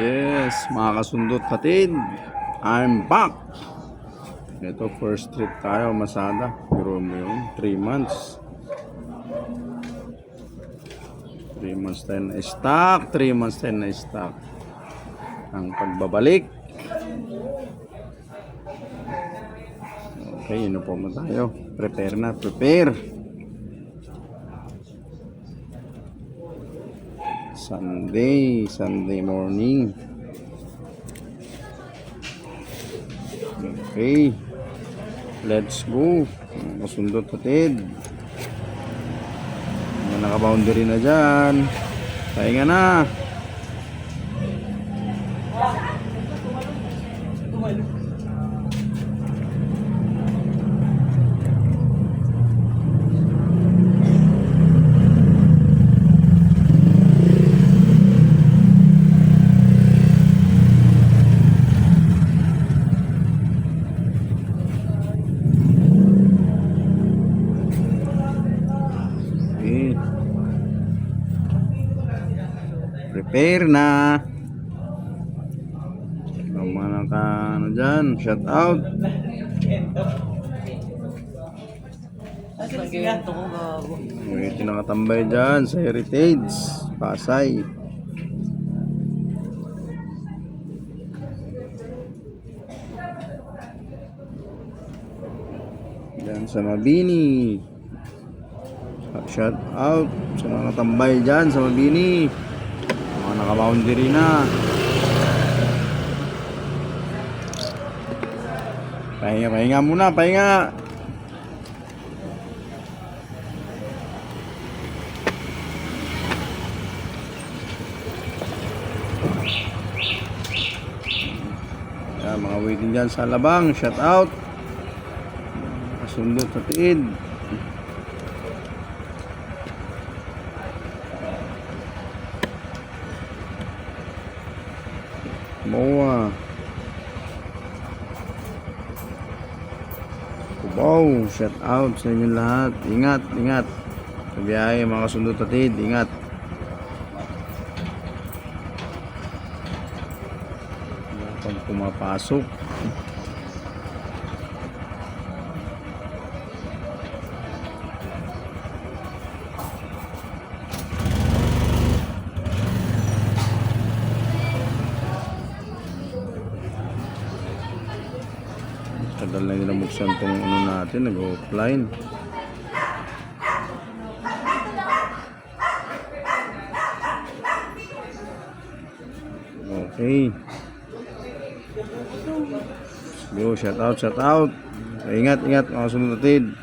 Yes, mga kasundot hatid, I'm back. Ito, first trip tayo, Masada. Pero mo yun, 3 months. 3 months tayo na stock, 3 months tayo na stock. Ang pagbabalik. Okay, yun po mo tayo. Prepare na, prepare. Sunday morning. Okay, let's go. Masundot hatid. Mga naka-boundary na dyan. Pahinga na. Prepare na. Ang mga naka ano dyan, shout out. May tinakatambay dyan sa Heritage Pasay. Dyan sa Mabini. Shout out sa mga tambay dyan sa Mabini. Mga naka-boundary na. Pahinga muna, pahinga. Yan, mga waiting dyan sa Alabang, shout out. Kasundot sa tiid. Moa Cubao, shout out sa inyo lahat. Ingat sa biyahe mga kasundot hatid, ingat. Pag pumapasok tagal na nila buksan tong ano natin, nag-offline. Okay, go, shout out. Ingat mga sunod natin.